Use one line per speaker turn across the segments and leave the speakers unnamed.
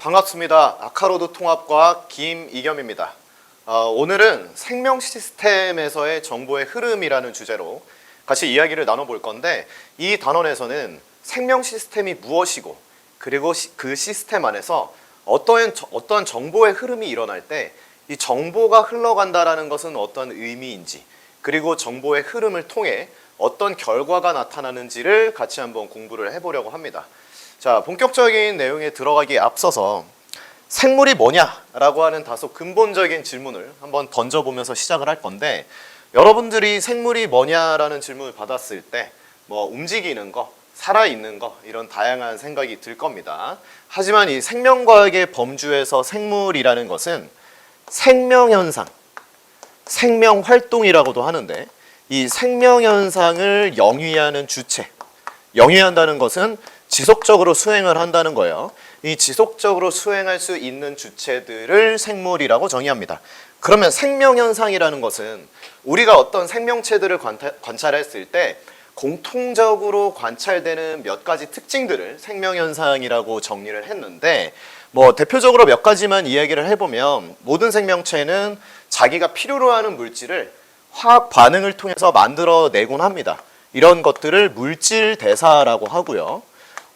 반갑습니다. 아카로드 통합과학 김이겸입니다. 오늘은 생명 시스템에서의 정보의 흐름이라는 주제로 같이 이야기를 나눠볼 건데, 이 단원에서는 생명 시스템이 무엇이고, 그리고 그 시스템 안에서 어떤 정보의 흐름이 일어날 때 이 정보가 흘러간다라는 것은 어떤 의미인지, 그리고 정보의 흐름을 통해 어떤 결과가 나타나는지를 같이 한번 공부를 해보려고 합니다. 자, 본격적인 내용에 들어가기에 앞서서 생물이 뭐냐라고 하는 다소 근본적인 질문을 한번 던져보면서 시작을 할 건데, 여러분들이 생물이 뭐냐라는 질문을 받았을 때 움직이는 거, 살아있는 거, 이런 다양한 생각이 들 겁니다. 하지만 이 생명과학의 범주에서 생물이라는 것은 생명현상, 생명활동이라고도 하는데, 이 생명현상을 영위하는 주체, 영위한다는 것은 지속적으로 수행을 한다는 거예요. 이 지속적으로 수행할 수 있는 주체들을 생물이라고 정의합니다. 그러면 생명현상이라는 것은 우리가 어떤 생명체들을 관찰했을 때 공통적으로 관찰되는 몇 가지 특징들을 생명현상이라고 정리를 했는데, 대표적으로 몇 가지만 이야기를 해보면, 모든 생명체는 자기가 필요로 하는 물질을 화학 반응을 통해서 만들어내곤 합니다. 이런 것들을 물질 대사라고 하고요.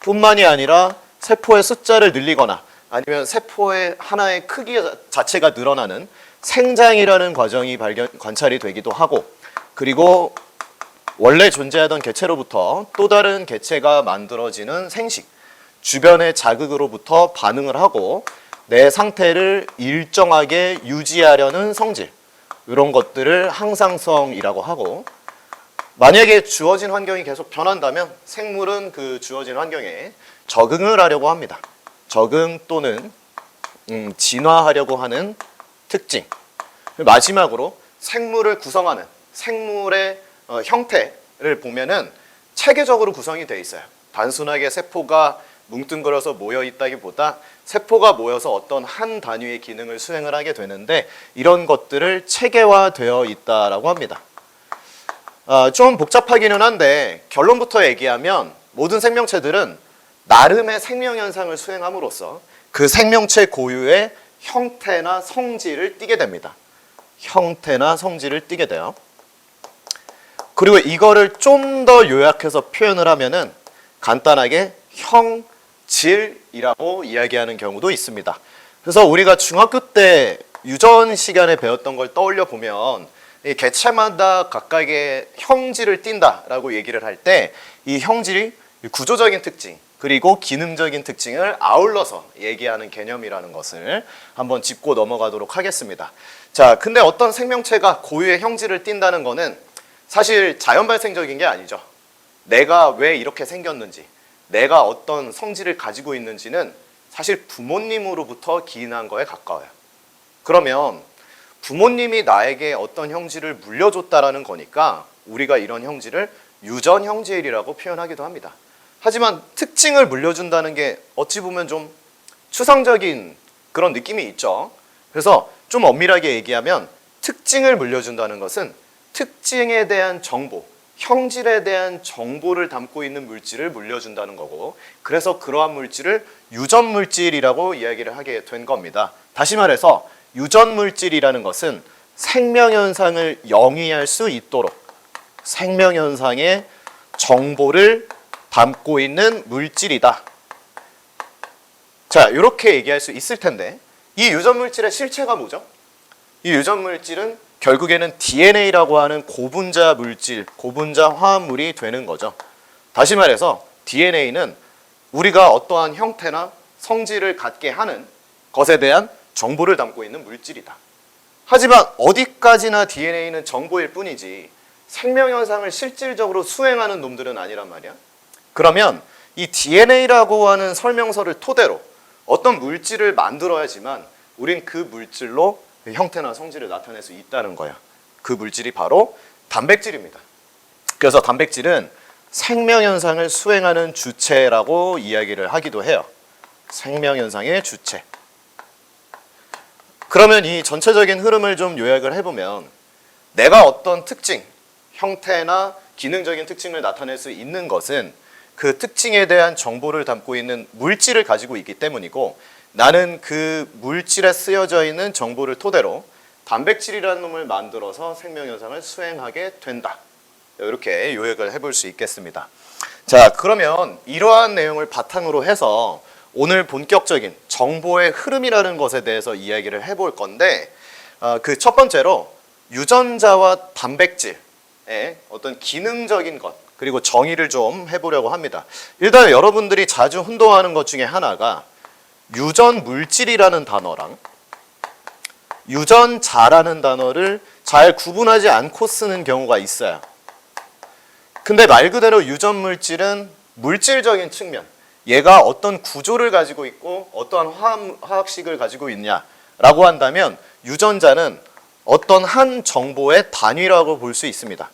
뿐만이 아니라 세포의 숫자를 늘리거나 아니면 세포의 하나의 크기 자체가 늘어나는 생장이라는 과정이 관찰이 되기도 하고, 그리고 원래 존재하던 개체로부터 또 다른 개체가 만들어지는 생식, 주변의 자극으로부터 반응을 하고 내 상태를 일정하게 유지하려는 성질, 이런 것들을 항상성이라고 하고, 만약에 주어진 환경이 계속 변한다면 생물은 그 주어진 환경에 적응을 하려고 합니다. 적응 또는 진화하려고 하는 특징. 마지막으로 생물을 구성하는 생물의 형태를 보면은 체계적으로 구성이 되어 있어요. 단순하게 세포가 뭉뚱그려서 모여 있다기보다 세포가 모여서 어떤 한 단위의 기능을 수행을 하게 되는데, 이런 것들을 체계화되어 있다라고 합니다. 좀 복잡하기는 한데 결론부터 얘기하면 모든 생명체들은 나름의 생명현상을 수행함으로써 그 생명체 고유의 형태나 성질을 띠게 됩니다. 형태나 성질을 띠게 돼요. 그리고 이거를 좀 더 요약해서 표현을 하면은 간단하게 형질이라고 이야기하는 경우도 있습니다. 그래서 우리가 중학교 때 유전 시간에 배웠던 걸 떠올려 보면, 이 개체마다 각각의 형질을 띈다라고 얘기를 할 때 이 형질이 구조적인 특징 그리고 기능적인 특징을 아울러서 얘기하는 개념이라는 것을 한번 짚고 넘어가도록 하겠습니다. 자, 근데 어떤 생명체가 고유의 형질을 띈다는 거는 사실 자연 발생적인 게 아니죠. 내가 왜 이렇게 생겼는지, 내가 어떤 성질을 가지고 있는지는 사실 부모님으로부터 기인한 거에 가까워요. 그러면 부모님이 나에게 어떤 형질을 물려줬다라는 거니까 우리가 이런 형질을 유전 형질이라고 표현하기도 합니다. 하지만 특징을 물려준다는 게 어찌 보면 좀 추상적인 그런 느낌이 있죠. 그래서 좀 엄밀하게 얘기하면 특징을 물려준다는 것은 특징에 대한 정보, 형질에 대한 정보를 담고 있는 물질을 물려준다는 거고, 그래서 그러한 물질을 유전 물질이라고 이야기를 하게 된 겁니다. 다시 말해서 유전 물질이라는 것은 생명현상을 영위할 수 있도록 생명현상의 정보를 담고 있는 물질이다. 자, 이렇게 얘기할 수 있을 텐데, 이 유전 물질의 실체가 뭐죠? 이 유전 물질은 결국에는 DNA라고 하는 고분자 물질, 고분자 화합물이 되는 거죠. 다시 말해서 DNA는 우리가 어떠한 형태나 성질을 갖게 하는 것에 대한 정보를 담고 있는 물질이다. 하지만 어디까지나 DNA는 정보일 뿐이지 생명현상을 실질적으로 수행하는 놈들은 아니란 말이야. 그러면 이 DNA라고 하는 설명서를 토대로 어떤 물질을 만들어야지만 우린 그 물질로 형태나 성질을 나타낼 수 있다는 거야. 그 물질이 바로 단백질입니다. 그래서 단백질은 생명현상을 수행하는 주체라고 이야기를 하기도 해요. 생명현상의 주체. 그러면 이 전체적인 흐름을 좀 요약을 해보면, 내가 어떤 특징, 형태나 기능적인 특징을 나타낼 수 있는 것은 그 특징에 대한 정보를 담고 있는 물질을 가지고 있기 때문이고, 나는 그 물질에 쓰여져 있는 정보를 토대로 단백질이라는 놈을 만들어서 생명현상을 수행하게 된다. 이렇게 요약을 해볼 수 있겠습니다. 자, 그러면 이러한 내용을 바탕으로 해서 오늘 본격적인 정보의 흐름이라는 것에 대해서 이야기를 해볼 건데, 그 첫 번째로 유전자와 단백질의 어떤 기능적인 것, 그리고 정의를 좀 해보려고 합니다. 일단 여러분들이 자주 혼동하는 것 중에 하나가 유전 물질이라는 단어랑 유전자라는 단어를 잘 구분하지 않고 쓰는 경우가 있어요. 근데 말 그대로 유전 물질은 물질적인 측면, 얘가 어떤 구조를 가지고 있고 어떠한 화학식을 가지고 있냐라고 한다면 유전자는 어떤 한 정보의 단위라고 볼 수 있습니다.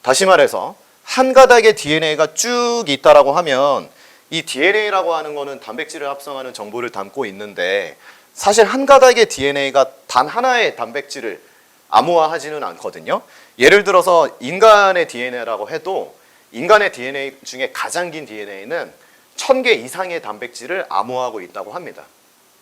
다시 말해서 한 가닥의 DNA가 쭉 있다라고 하면 이 DNA라고 하는 거는 단백질을 합성하는 정보를 담고 있는데, 사실 한 가닥의 DNA가 단 하나의 단백질을 암호화하지는 않거든요. 예를 들어서 인간의 DNA라고 해도 인간의 DNA 중에 가장 긴 DNA는 1000개 이상의 단백질을 암호화하고 있다고 합니다.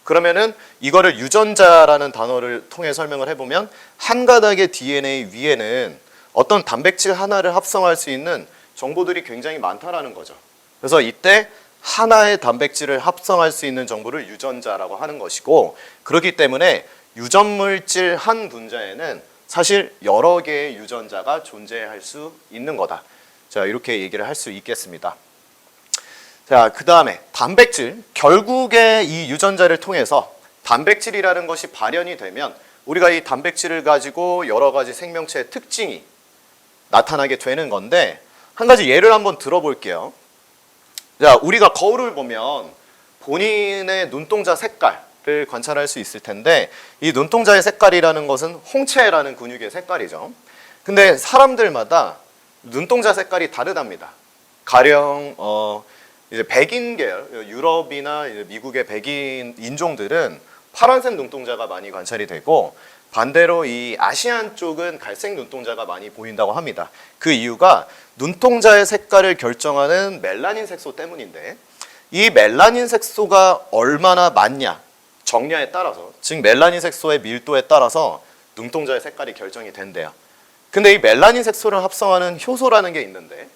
그러면은 이거를 유전자라는 단어를 통해 설명을 해보면 한 가닥의 DNA 위에는 어떤 단백질 하나를 합성할 수 있는 정보들이 굉장히 많다라는 거죠. 그래서 이때 하나의 단백질을 합성할 수 있는 정보를 유전자라고 하는 것이고, 그렇기 때문에 유전물질 한 분자에는 사실 여러 개의 유전자가 존재할 수 있는 거다. 자, 이렇게 얘기를 할 수 있겠습니다. 자, 그 다음에 단백질, 결국에 이 유전자를 통해서 단백질이라는 것이 발현이 되면 우리가 이 단백질을 가지고 여러 가지 생명체의 특징이 나타나게 되는 건데, 한 가지 예를 한번 들어볼게요. 자, 우리가 거울을 보면 본인의 눈동자 색깔을 관찰할 수 있을 텐데, 이 눈동자의 색깔이라는 것은 홍채라는 근육의 색깔이죠. 근데 사람들마다 눈동자 색깔이 다르답니다. 가령 이제 백인 계열, 유럽이나 미국의 백인 인종들은 파란색 눈동자가 많이 관찰이 되고, 반대로 이 아시안 쪽은 갈색 눈동자가 많이 보인다고 합니다. 그 이유가 눈동자의 색깔을 결정하는 멜라닌 색소 때문인데, 이 멜라닌 색소가 얼마나 많냐, 적냐에 따라서, 즉 멜라닌 색소의 밀도에 따라서 눈동자의 색깔이 결정이 된대요. 근데 이 멜라닌 색소를 합성하는 효소라는 게 있는데,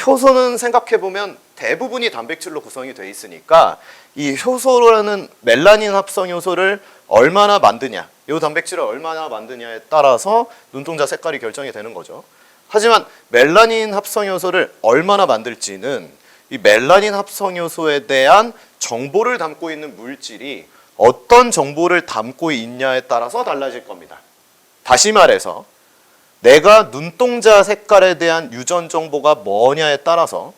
효소는 생각해보면 대부분이 단백질로 구성이 돼 있으니까 이 효소라는 멜라닌 합성 효소를 얼마나 만드냐, 이 단백질을 얼마나 만드냐에 따라서 눈동자 색깔이 결정이 되는 거죠. 하지만 멜라닌 합성 효소를 얼마나 만들지는 이 멜라닌 합성 효소에 대한 정보를 담고 있는 물질이 어떤 정보를 담고 있냐에 따라서 달라질 겁니다. 다시 말해서 내가 눈동자 색깔에 대한 유전 정보가 뭐냐에 따라서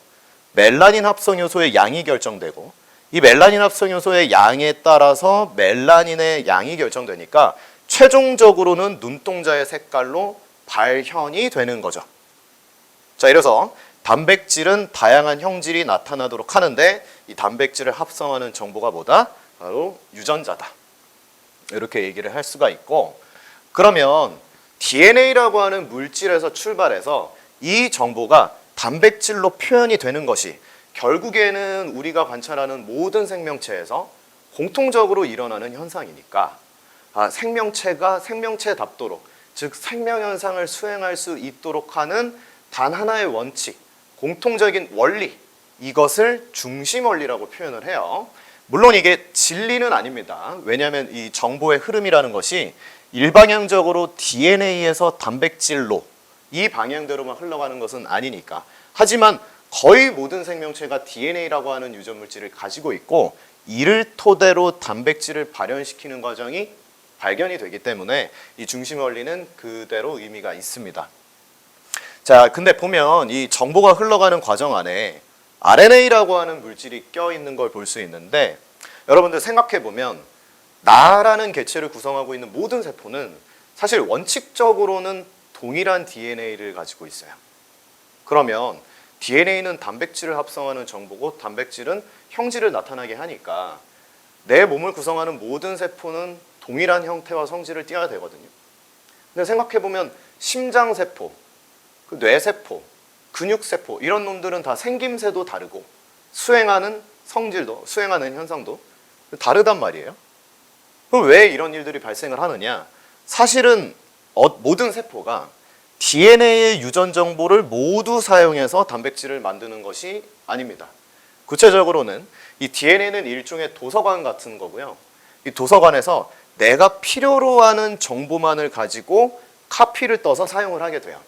멜라닌 합성 효소의 양이 결정되고, 이 멜라닌 합성 효소의 양에 따라서 멜라닌의 양이 결정되니까 최종적으로는 눈동자의 색깔로 발현이 되는 거죠. 자, 이래서 단백질은 다양한 형질이 나타나도록 하는데, 이 단백질을 합성하는 정보가 뭐다? 바로 유전자다. 이렇게 얘기를 할 수가 있고, 그러면 DNA라고 하는 물질에서 출발해서 이 정보가 단백질로 표현이 되는 것이 결국에는 우리가 관찰하는 모든 생명체에서 공통적으로 일어나는 현상이니까, 생명체가 생명체답도록, 즉 생명현상을 수행할 수 있도록 하는 단 하나의 원칙, 공통적인 원리, 이것을 중심원리라고 표현을 해요. 물론 이게 진리는 아닙니다. 왜냐하면 이 정보의 흐름이라는 것이 일방향적으로 DNA에서 단백질로 이 방향대로만 흘러가는 것은 아니니까. 하지만 거의 모든 생명체가 DNA라고 하는 유전물질을 가지고 있고, 이를 토대로 단백질을 발현시키는 과정이 발견이 되기 때문에 이 중심 원리는 그대로 의미가 있습니다. 자, 근데 보면 이 정보가 흘러가는 과정 안에 RNA라고 하는 물질이 껴있는 걸 볼 수 있는데, 여러분들 생각해보면 나라는 개체를 구성하고 있는 모든 세포는 사실 원칙적으로는 동일한 DNA를 가지고 있어요. 그러면 DNA는 단백질을 합성하는 정보고 단백질은 형질을 나타나게 하니까 내 몸을 구성하는 모든 세포는 동일한 형태와 성질을 띠어야 되거든요. 근데 생각해보면 심장세포, 뇌세포, 근육세포 이런 놈들은 다 생김새도 다르고 수행하는 성질도, 수행하는 현상도 다르단 말이에요. 그럼 왜 이런 일들이 발생을 하느냐? 사실은 모든 세포가 DNA의 유전 정보를 모두 사용해서 단백질을 만드는 것이 아닙니다. 구체적으로는 이 DNA는 일종의 도서관 같은 거고요. 이 도서관에서 내가 필요로 하는 정보만을 가지고 카피를 떠서 사용을 하게 돼요.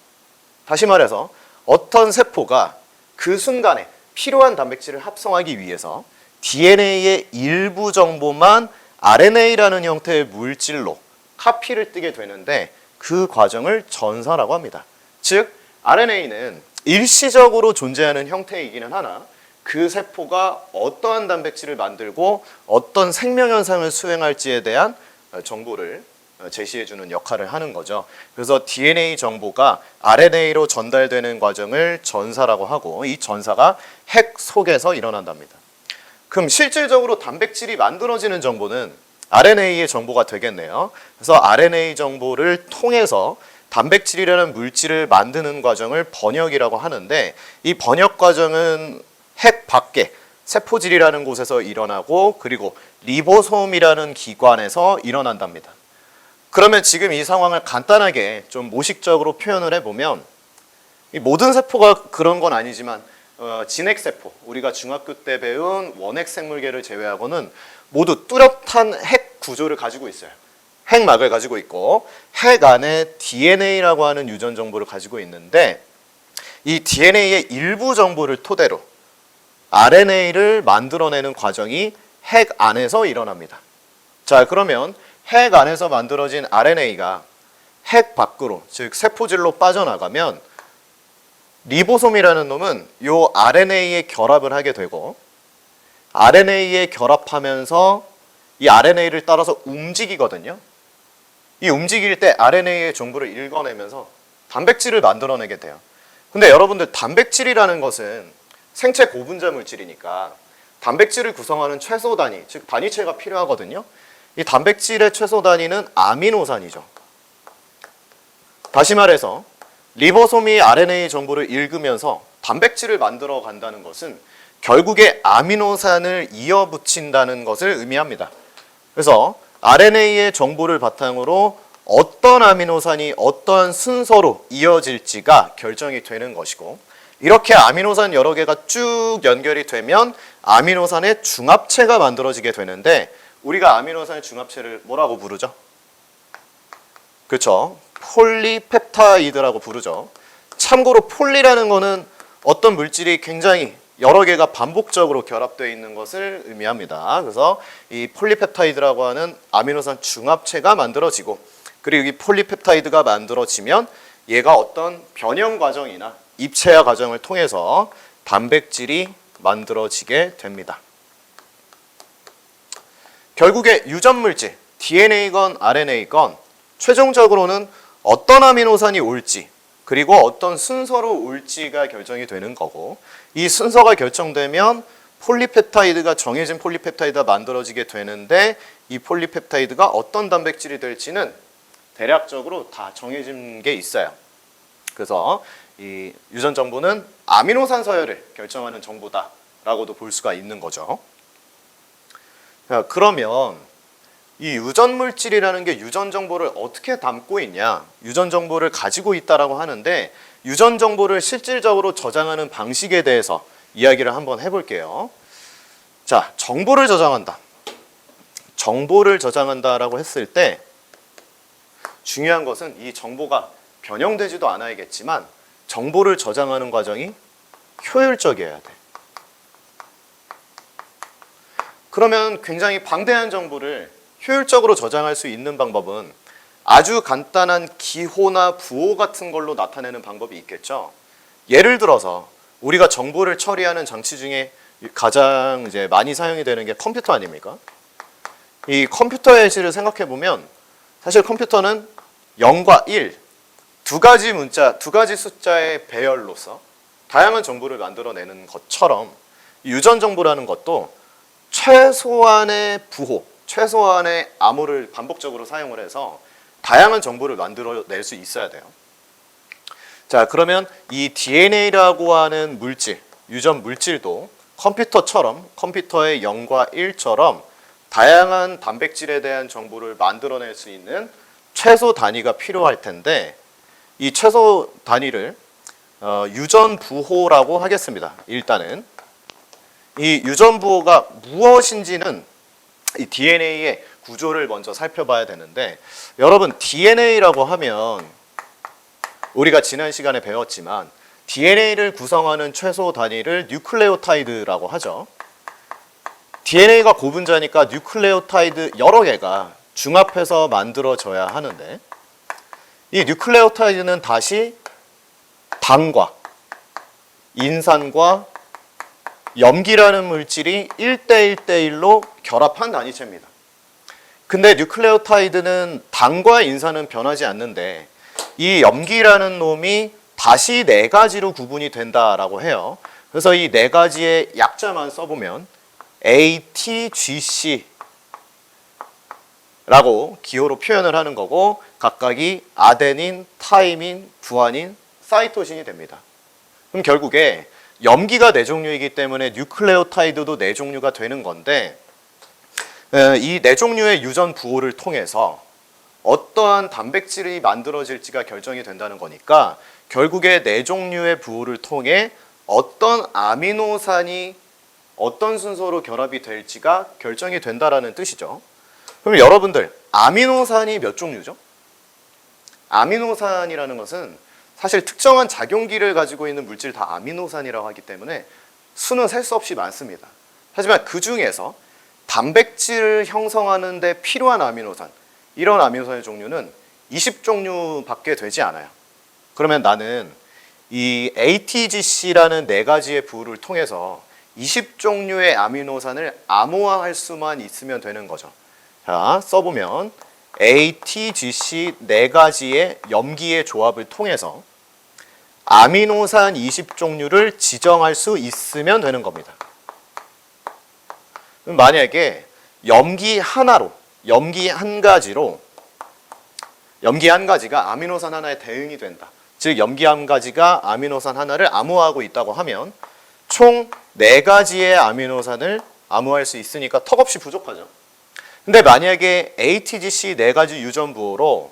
다시 말해서 어떤 세포가 그 순간에 필요한 단백질을 합성하기 위해서 DNA의 일부 정보만 RNA라는 형태의 물질로 카피를 뜨게 되는데 그 과정을 전사라고 합니다. 즉 RNA는 일시적으로 존재하는 형태이기는 하나 그 세포가 어떠한 단백질을 만들고 어떤 생명현상을 수행할지에 대한 정보를 제시해주는 역할을 하는 거죠. 그래서 DNA 정보가 RNA로 전달되는 과정을 전사라고 하고 이 전사가 핵 속에서 일어난답니다. 그럼 실질적으로 단백질이 만들어지는 정보는 RNA의 정보가 되겠네요. 그래서 RNA 정보를 통해서 단백질이라는 물질을 만드는 과정을 번역이라고 하는데 이 번역 과정은 핵 밖에 세포질이라는 곳에서 일어나고 그리고 리보솜이라는 기관에서 일어난답니다. 그러면 지금 이 상황을 간단하게 좀 모식적으로 표현을 해보면 이 모든 세포가 그런 건 아니지만 진핵세포, 우리가 중학교 때 배운 원핵생물계를 제외하고는 모두 뚜렷한 핵 구조를 가지고 있어요. 핵막을 가지고 있고 핵 안에 DNA라고 하는 유전 정보를 가지고 있는데 이 DNA의 일부 정보를 토대로 RNA를 만들어내는 과정이 핵 안에서 일어납니다. 자, 그러면 핵 안에서 만들어진 RNA가 핵 밖으로, 즉 세포질로 빠져나가면 리보솜이라는 놈은 이 RNA에 결합을 하게 되고 RNA에 결합하면서 이 RNA를 따라서 움직이거든요. 이 움직일 때 RNA의 정보를 읽어내면서 단백질을 만들어내게 돼요. 근데 여러분들 단백질이라는 것은 생체 고분자 물질이니까 단백질을 구성하는 최소 단위, 즉 단위체가 필요하거든요. 이 단백질의 최소 단위는 아미노산이죠. 다시 말해서 리보솜이 RNA 정보를 읽으면서 단백질을 만들어 간다는 것은 결국에 아미노산을 이어붙인다는 것을 의미합니다. 그래서 RNA의 정보를 바탕으로 어떤 아미노산이 어떠한 순서로 이어질지가 결정이 되는 것이고 이렇게 아미노산 여러 개가 쭉 연결이 되면 아미노산의 중합체가 만들어지게 되는데 우리가 아미노산의 중합체를 뭐라고 부르죠? 그렇죠. 폴리펩타이드라고 부르죠. 참고로 폴리라는 거는 어떤 물질이 굉장히 여러 개가 반복적으로 결합되어 있는 것을 의미합니다. 그래서 이 폴리펩타이드라고 하는 아미노산 중합체가 만들어지고 그리고 이 폴리펩타이드가 만들어지면 얘가 어떤 변형 과정이나 입체화 과정을 통해서 단백질이 만들어지게 됩니다. 결국에 유전물질, DNA건 RNA건 최종적으로는 어떤 아미노산이 올지 그리고 어떤 순서로 올지가 결정이 되는 거고 이 순서가 결정되면 폴리펩타이드가 정해진 폴리펩타이드가 만들어지게 되는데 이 폴리펩타이드가 어떤 단백질이 될지는 대략적으로 다 정해진 게 있어요. 그래서 이 유전 정보는 아미노산 서열을 결정하는 정보다라고도 볼 수가 있는 거죠. 자, 그러면 이 유전 물질이라는 게 유전 정보를 어떻게 담고 있냐? 유전 정보를 가지고 있다라고 하는데 유전 정보를 실질적으로 저장하는 방식에 대해서 이야기를 한번 해볼게요. 자, 정보를 저장한다. 정보를 저장한다라고 했을 때 중요한 것은 이 정보가 변형되지도 않아야겠지만 정보를 저장하는 과정이 효율적이어야 돼. 그러면 굉장히 방대한 정보를 효율적으로 저장할 수 있는 방법은 아주 간단한 기호나 부호 같은 걸로 나타내는 방법이 있겠죠. 예를 들어서 우리가 정보를 처리하는 장치 중에 가장 이제 많이 사용이 되는 게 컴퓨터 아닙니까? 이 컴퓨터의 예시를 생각해 보면 사실 컴퓨터는 0과 1 두 가지 문자, 두 가지 숫자의 배열로서 다양한 정보를 만들어내는 것처럼 유전 정보라는 것도 최소한의 부호, 최소한의 암호를 반복적으로 사용을 해서 다양한 정보를 만들어낼 수 있어야 돼요. 자, 그러면 이 DNA라고 하는 물질, 유전 물질도 컴퓨터처럼 컴퓨터의 0과 1처럼 다양한 단백질에 대한 정보를 만들어낼 수 있는 최소 단위가 필요할 텐데 이 최소 단위를 유전부호라고 하겠습니다. 일단은 이 유전부호가 무엇인지는 이 DNA의 구조를 먼저 살펴봐야 되는데 여러분 DNA라고 하면 우리가 지난 시간에 배웠지만 DNA를 구성하는 최소 단위를 뉴클레오타이드라고 하죠. DNA가 고분자니까 뉴클레오타이드 여러 개가 중합해서 만들어져야 하는데 이 뉴클레오타이드는 다시 당과 인산과 염기라는 물질이 1대1대1로 결합한 단위체입니다. 근데 뉴클레오타이드는 당과 인산은 변하지 않는데 이 염기라는 놈이 다시 4가지로 구분이 된다라고 해요. 그래서 이 4가지의 약자만 써보면 ATGC 라고 기호로 표현을 하는 거고 각각이 아데닌, 타이민, 구아닌, 사이토신이 됩니다. 그럼 결국에 염기가 4종류이기 때문에 뉴클레오타이드도 4종류가 되는 건데 이 4종류의 유전 부호를 통해서 어떠한 단백질이 만들어질지가 결정이 된다는 거니까 결국에 4종류의 부호를 통해 어떤 아미노산이 어떤 순서로 결합이 될지가 결정이 된다라는 뜻이죠. 그럼 여러분들 아미노산이 몇 종류죠? 아미노산이라는 것은 사실 특정한 작용기를 가지고 있는 물질 다 아미노산이라고 하기 때문에 수는 셀 수 없이 많습니다. 하지만 그 중에서 단백질을 형성하는 데 필요한 아미노산, 이런 아미노산의 종류는 20종류밖에 되지 않아요. 그러면 나는 이 ATGC라는 4가지의 부호를 통해서 20종류의 아미노산을 암호화할 수만 있으면 되는 거죠. 자, 써보면 ATGC 4가지의 염기의 조합을 통해서 아미노산 20종류를 지정할 수 있으면 되는 겁니다. 만약에 염기 하나로, 염기 한 가지로, 염기 한 가지가 아미노산 하나에 대응이 된다. 즉 염기 한 가지가 아미노산 하나를 암호화하고 있다고 하면 총 4가지의 아미노산을 암호화할 수 있으니까 턱없이 부족하죠. 근데 만약에 ATGC 4가지 유전부호로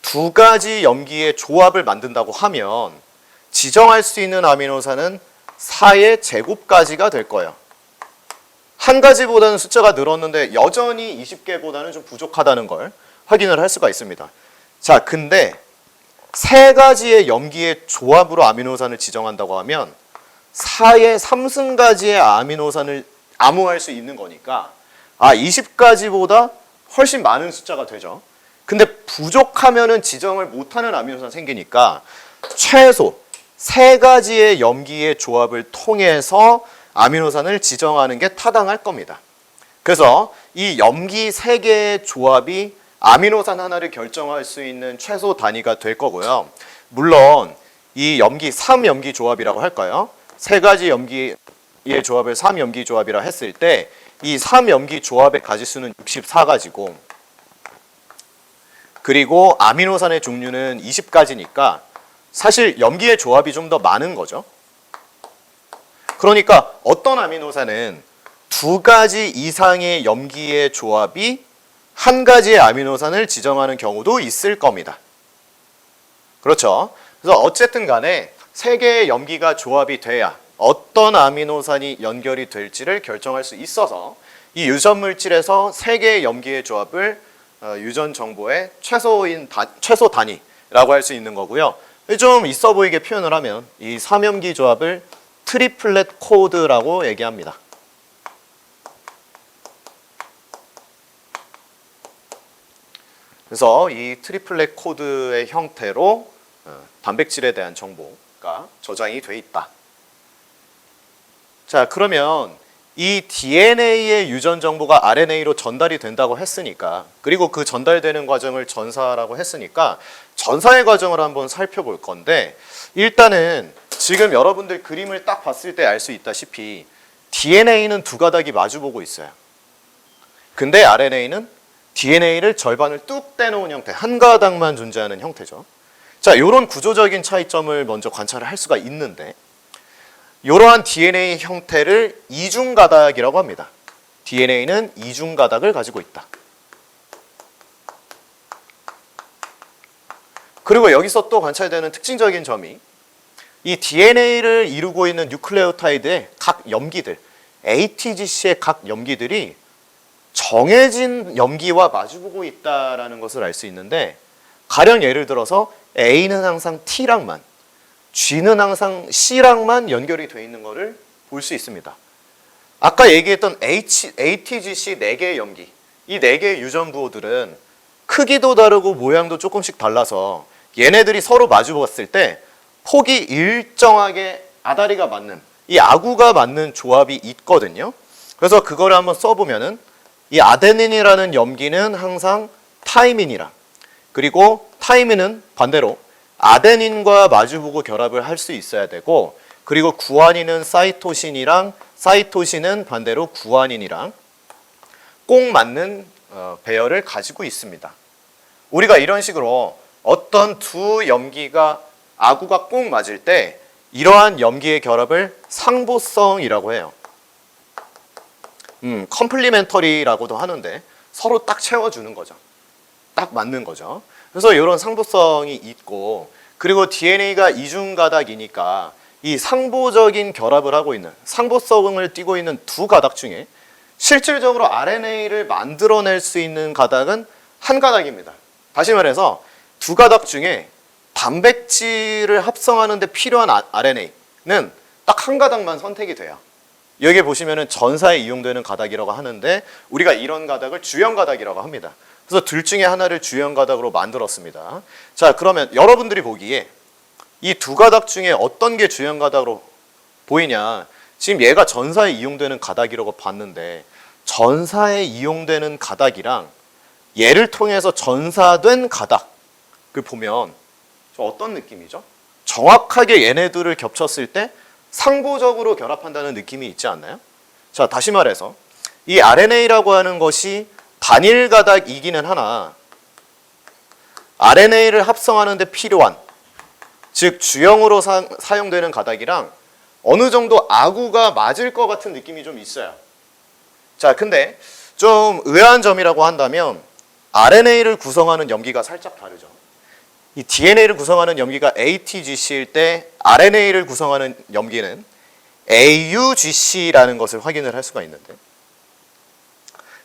2가지 염기의 조합을 만든다고 하면 지정할 수 있는 아미노산은 4의 제곱까지가 될 거예요. 한 가지보다는 숫자가 늘었는데 여전히 20개보다는 좀 부족하다는 걸 확인을 할 수가 있습니다. 자, 근데 3가지의 염기의 조합으로 아미노산을 지정한다고 하면 4의 3승가지의 아미노산을 암호할 수 있는 거니까 20가지보다 훨씬 많은 숫자가 되죠. 근데 부족하면은 지정을 못하는 아미노산 생기니까 최소 3가지의 염기의 조합을 통해서 아미노산을 지정하는 게 타당할 겁니다. 그래서 이 염기 3개의 조합이 아미노산 하나를 결정할 수 있는 최소 단위가 될 거고요. 물론 이 염기 3염기 조합이라고 할까요? 3가지 염기의 조합을 3염기 조합이라 했을 때 이 3염기 조합의 가지수는 64가지고 그리고 아미노산의 종류는 20가지니까 사실 염기의 조합이 좀 더 많은 거죠. 그러니까 어떤 아미노산은 2가지 이상의 염기의 조합이 한 가지의 아미노산을 지정하는 경우도 있을 겁니다. 그렇죠. 그래서 어쨌든 간에 3개의 염기가 조합이 돼야 어떤 아미노산이 연결이 될지를 결정할 수 있어서 이 유전 물질에서 3개의 염기의 조합을 유전 정보의 최소 단위라고 할 수 있는 거고요. 좀 있어 보이게 표현을 하면 이 3염기 조합을 트리플렛 코드라고 얘기합니다. 그래서 이 트리플렛 코드의 형태로 단백질에 대한 정보가 저장이 돼 있다. 자, 그러면 이 DNA의 유전 정보가 RNA로 전달이 된다고 했으니까, 그리고 그 전달되는 과정을 전사라고 했으니까 전사의 과정을 한번 살펴볼 건데, 일단은 지금 여러분들 그림을 딱 봤을 때 알 수 있다시피 DNA는 2가닥이 마주보고 있어요. 근데 RNA는 DNA를 절반을 뚝 떼놓은 형태, 한 가닥만 존재하는 형태죠. 자, 이런 구조적인 차이점을 먼저 관찰을 할 수가 있는데, 이러한 DNA 형태를 이중가닥이라고 합니다. DNA는 이중 가닥을 가지고 있다. 그리고 여기서 또 관찰되는 특징적인 점이 이 DNA를 이루고 있는 뉴클레오타이드의 각 염기들, ATGC의 각 염기들이 정해진 염기와 마주보고 있다는 것을 알 수 있는데, 가령 예를 들어서 A는 항상 T랑만, G는 항상 C랑만 연결이 되어 있는 것을 볼 수 있습니다. 아까 얘기했던 ATGC 4개의 염기, 이 4개의 유전부호들은 크기도 다르고 모양도 조금씩 달라서 얘네들이 서로 마주 봤을 때 폭이 일정하게 아다리가 맞는, 이 아구가 맞는 조합이 있거든요. 그래서 그거를 한번 써보면은 이 아데닌이라는 염기는 항상 타이민이랑, 그리고 타이민은 반대로 아데닌과 마주보고 결합을 할 수 있어야 되고, 그리고 구아닌은 사이토신이랑, 사이토신은 반대로 구아닌이랑 꼭 맞는 배열을 가지고 있습니다. 우리가 이런 식으로 어떤 두 염기가 아구가 꼭 맞을 때 이러한 염기의 결합을 상보성이라고 해요. 컴플리멘터리라고도 하는데 서로 딱 채워주는 거죠. 딱 맞는 거죠. 그래서 이런 상보성이 있고, 그리고 DNA가 이중가닥이니까 이 상보적인 결합을 하고 있는, 상보성을 띠고 있는 두 가닥 중에 실질적으로 RNA를 만들어낼 수 있는 가닥은 한 가닥입니다. 다시 말해서 두 가닥 중에 단백질을 합성하는 데 필요한 RNA는 딱 한 가닥만 선택이 돼요. 여기 보시면은 전사에 이용되는 가닥이라고 하는데, 우리가 이런 가닥을 주연 가닥이라고 합니다. 그래서 둘 중에 하나를 주연 가닥으로 만들었습니다. 자, 그러면 여러분들이 보기에 이 두 가닥 중에 어떤 게 주연 가닥으로 보이냐? 지금 얘가 전사에 이용되는 가닥이라고 봤는데, 전사에 이용되는 가닥이랑 얘를 통해서 전사된 가닥을 보면 좀 어떤 느낌이죠? 정확하게 얘네들을 겹쳤을 때 상보적으로 결합한다는 느낌이 있지 않나요? 자, 다시 말해서 이 RNA라고 하는 것이 단일 가닥이기는 하나, RNA를 합성하는 데 필요한, 즉 주형으로 사용되는 가닥이랑 어느 정도 아구가 맞을 것 같은 느낌이 좀 있어요. 자, 근데 좀 의아한 점이라고 한다면 RNA를 구성하는 염기가 살짝 다르죠. 이 DNA를 구성하는 염기가 ATGC일 때 RNA를 구성하는 염기는 AUGC라는 것을 확인을 할 수가 있는데,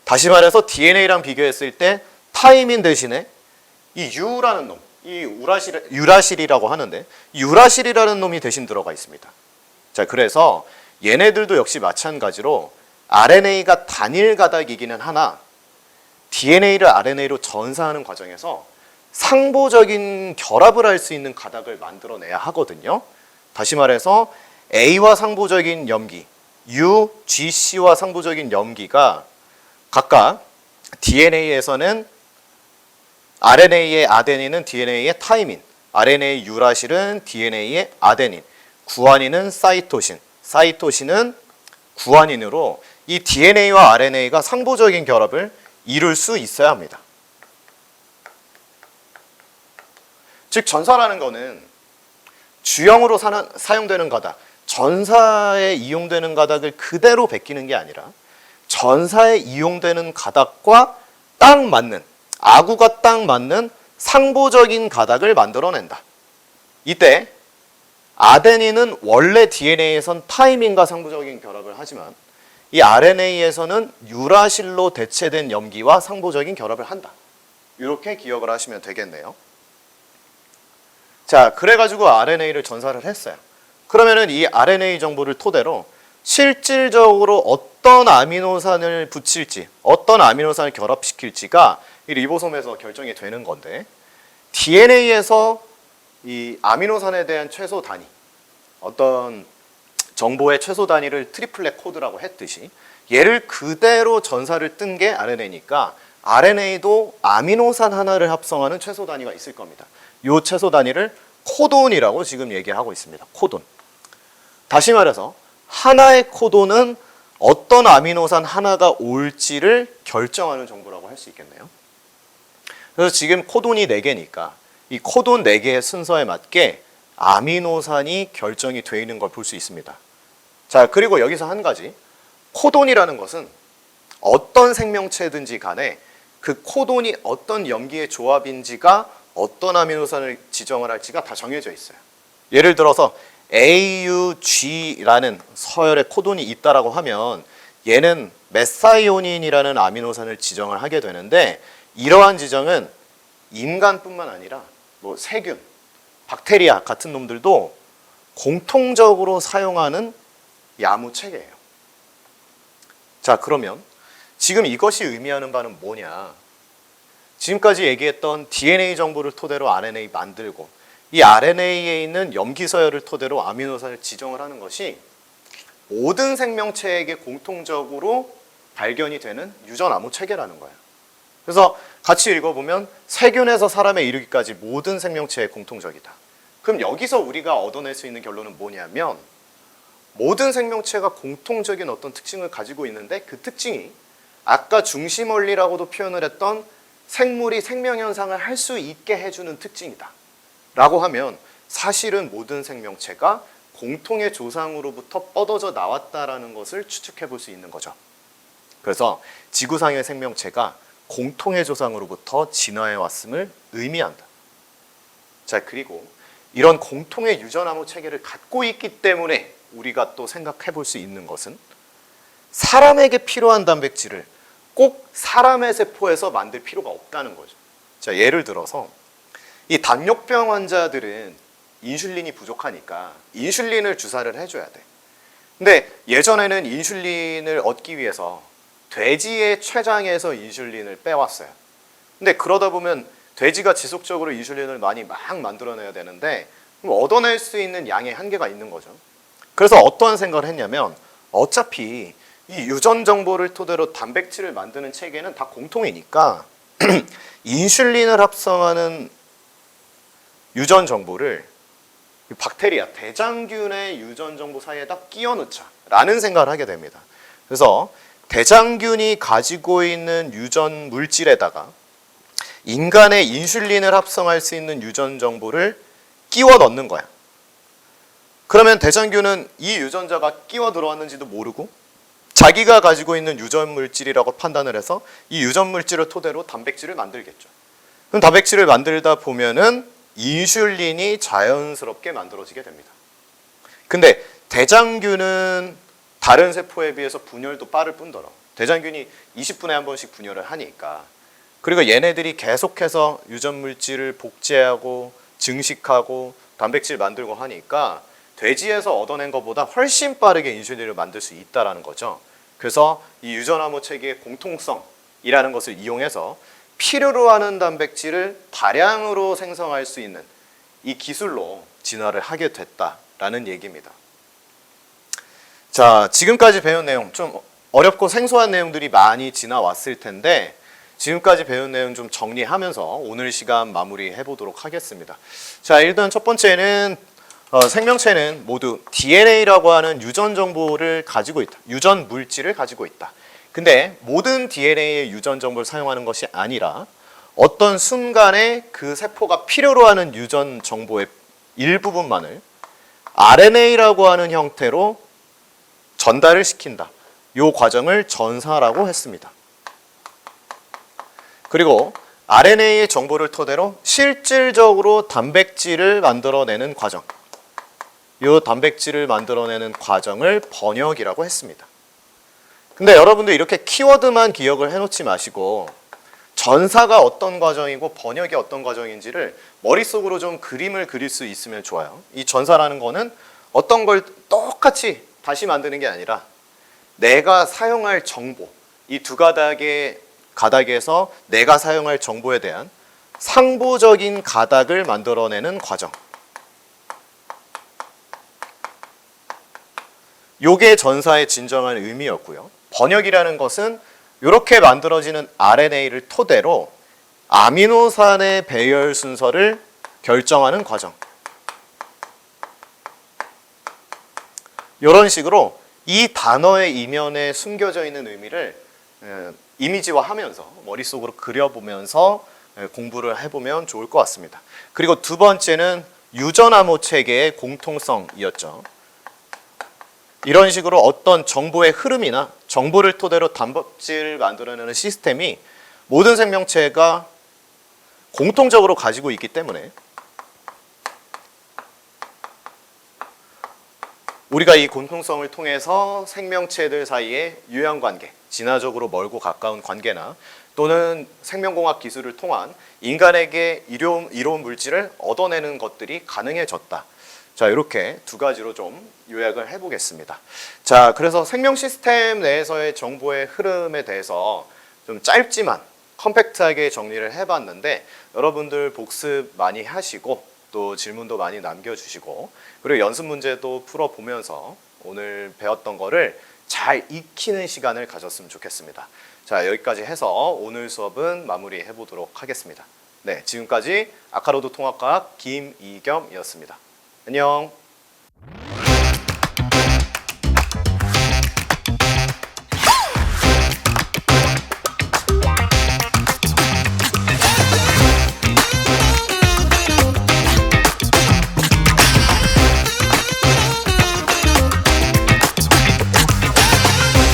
다시 말해서 DNA랑 비교했을 때 타이민 대신에 이 U라는 놈, 이 유라실이라고 하는데, 유라실이라는 놈이 대신 들어가 있습니다. 자, 그래서 얘네들도 역시 마찬가지로 RNA가 단일 가닥이기는 하나 DNA를 RNA로 전사하는 과정에서 상보적인 결합을 할 수 있는 가닥을 만들어내야 하거든요. 다시 말해서 A와 상보적인 염기, UGC와 상보적인 염기가 각각 DNA에서는 RNA의 아데닌은 DNA의 타이민, RNA의 유라실은 DNA의 아데닌, 구아닌은 사이토신, 사이토신은 구아닌으로 이 DNA와 RNA가 상보적인 결합을 이룰 수 있어야 합니다. 즉 전사라는 거는 주형으로 사용되는 가닥, 전사에 이용되는 가닥을 그대로 베끼는 게 아니라 전사에 이용되는 가닥과 딱 맞는, 아구가 딱 맞는 상보적인 가닥을 만들어낸다. 이때 아데닌은 원래 DNA에선 타이민과 상보적인 결합을 하지만 이 RNA에서는 유라실로 대체된 염기와 상보적인 결합을 한다. 이렇게 기억을 하시면 되겠네요. 자, 그래가지고 RNA를 전사를 했어요. 그러면은 이 RNA 정보를 토대로 실질적으로 어떤 아미노산을 붙일지, 어떤 아미노산을 결합시킬지가 이 리보솜에서 결정이 되는 건데, DNA에서 이 아미노산에 대한 최소 단위, 어떤 정보의 최소 단위를 트리플렛 코드라고 했듯이 얘를 그대로 전사를 뜬 게 RNA니까 RNA도 아미노산 하나를 합성하는 최소 단위가 있을 겁니다. 이 최소 단위를 코돈이라고 지금 얘기하고 있습니다. 코돈. 다시 말해서 하나의 코돈은 어떤 아미노산 하나가 올지를 결정하는 정보라고 할 수 있겠네요. 그래서 지금 코돈이 4개니까 이 코돈 4개의 순서에 맞게 아미노산이 결정이 되어 있는 걸 볼 수 있습니다. 자, 그리고 여기서 한 가지, 코돈이라는 것은 어떤 생명체든지 간에 그 코돈이 어떤 염기의 조합인지가 어떤 아미노산을 지정을 할지가 다 정해져 있어요. 예를 들어서 AUG라는 서열의 코돈이 있다라고 하면 얘는 메사이오닌이라는 아미노산을 지정을 하게 되는데, 이러한 지정은 인간뿐만 아니라 뭐 세균, 박테리아 같은 놈들도 공통적으로 사용하는 야무 체계예요. 자, 그러면 지금 이것이 의미하는 바는 뭐냐? 지금까지 얘기했던 DNA 정보를 토대로 RNA 만들고 이 RNA에 있는 염기 서열을 토대로 아미노산을 지정을 하는 것이 모든 생명체에게 공통적으로 발견이 되는 유전 암호 체계라는 거예요. 그래서 같이 읽어보면 세균에서 사람에 이르기까지 모든 생명체에 공통적이다. 그럼 여기서 우리가 얻어낼 수 있는 결론은 뭐냐면, 모든 생명체가 공통적인 어떤 특징을 가지고 있는데 그 특징이 아까 중심 원리라고도 표현을 했던 생물이 생명 현상을 할 수 있게 해주는 특징이다 라고 하면, 사실은 모든 생명체가 공통의 조상으로부터 뻗어져 나왔다라는 것을 추측해 볼 수 있는 거죠. 그래서 지구상의 생명체가 공통의 조상으로부터 진화해 왔음을 의미한다. 자, 그리고 이런 공통의 유전 암호 체계를 갖고 있기 때문에 우리가 또 생각해 볼 수 있는 것은, 사람에게 필요한 단백질을 꼭 사람의 세포에서 만들 필요가 없다는 거죠. 자, 예를 들어서 이 당뇨병 환자들은 인슐린이 부족하니까 인슐린을 주사를 해줘야 돼. 근데 예전에는 인슐린을 얻기 위해서 돼지의 췌장에서 인슐린을 빼왔어요. 근데 그러다 보면 돼지가 지속적으로 인슐린을 많이 막 만들어내야 되는데 그럼 얻어낼 수 있는 양의 한계가 있는 거죠. 그래서 어떠한 생각을 했냐면, 어차피 이 유전 정보를 토대로 단백질을 만드는 체계는 다 공통이니까 인슐린을 합성하는 유전 정보를 박테리아, 대장균의 유전 정보 사이에다 끼워 넣자라는 생각을 하게 됩니다. 그래서 대장균이 가지고 있는 유전 물질에다가 인간의 인슐린을 합성할 수 있는 유전 정보를 끼워 넣는 거야. 그러면 대장균은 이 유전자가 끼워 들어왔는지도 모르고 자기가 가지고 있는 유전 물질이라고 판단을 해서 이 유전 물질을 토대로 단백질을 만들겠죠. 그럼 단백질을 만들다 보면은 인슐린이 자연스럽게 만들어지게 됩니다. 근데 대장균은 다른 세포에 비해서 분열도 빠를 뿐더러 대장균이 20분에 한 번씩 분열을 하니까, 그리고 얘네들이 계속해서 유전 물질을 복제하고 증식하고 단백질 만들고 하니까 돼지에서 얻어낸 것보다 훨씬 빠르게 인슐린을 만들 수 있다는 거죠. 그래서 이 유전 암호 체계의 공통성이라는 것을 이용해서 필요로 하는 단백질을 다량으로 생성할 수 있는 이 기술로 진화를 하게 됐다라는 얘기입니다. 자, 지금까지 배운 내용, 좀 어렵고 생소한 내용들이 많이 지나왔을 텐데 지금까지 배운 내용 좀 정리하면서 오늘 시간 마무리해 보도록 하겠습니다. 자, 일단 첫 번째는 생명체는 모두 DNA라고 하는 유전 정보를 가지고 있다. 유전 물질을 가지고 있다. 근데 모든 DNA의 유전 정보를 사용하는 것이 아니라 어떤 순간에 그 세포가 필요로 하는 유전 정보의 일부분만을 RNA라고 하는 형태로 전달을 시킨다. 이 과정을 전사라고 했습니다. 그리고 RNA의 정보를 토대로 실질적으로 단백질을 만들어내는 과정, 이 단백질을 만들어내는 과정을 번역이라고 했습니다. 근데 여러분들 이렇게 키워드만 기억을 해놓지 마시고 전사가 어떤 과정이고 번역이 어떤 과정인지를 머릿속으로 좀 그림을 그릴 수 있으면 좋아요. 이 전사라는 거는 어떤 걸 똑같이 다시 만드는 게 아니라 내가 사용할 정보, 이 두 가닥에서 내가 사용할 정보에 대한 상부적인 가닥을 만들어내는 과정, 요게 전사의 진정한 의미였고요. 번역이라는 것은 이렇게 만들어지는 RNA를 토대로 아미노산의 배열 순서를 결정하는 과정. 이런 식으로 이 단어의 이면에 숨겨져 있는 의미를 이미지화하면서 머릿속으로 그려보면서 공부를 해보면 좋을 것 같습니다. 그리고 두 번째는 유전 암호 체계의 공통성이었죠. 이런 식으로 어떤 정보의 흐름이나 정보를 토대로 단백질을 만들어내는 시스템이 모든 생명체가 공통적으로 가지고 있기 때문에 우리가 이 공통성을 통해서 생명체들 사이의 유형관계, 진화적으로 멀고 가까운 관계나 또는 생명공학 기술을 통한 인간에게 이로운 물질을 얻어내는 것들이 가능해졌다. 자, 이렇게 두 가지로 좀 요약을 해보겠습니다. 자, 그래서 생명 시스템 내에서의 정보의 흐름에 대해서 좀 짧지만 컴팩트하게 정리를 해봤는데 여러분들 복습 많이 하시고 또 질문도 많이 남겨주시고 그리고 연습 문제도 풀어보면서 오늘 배웠던 거를 잘 익히는 시간을 가졌으면 좋겠습니다. 자, 여기까지 해서 오늘 수업은 마무리해 보도록 하겠습니다. 네, 지금까지 아카로드 통합과학 김이겸이었습니다. 안녕.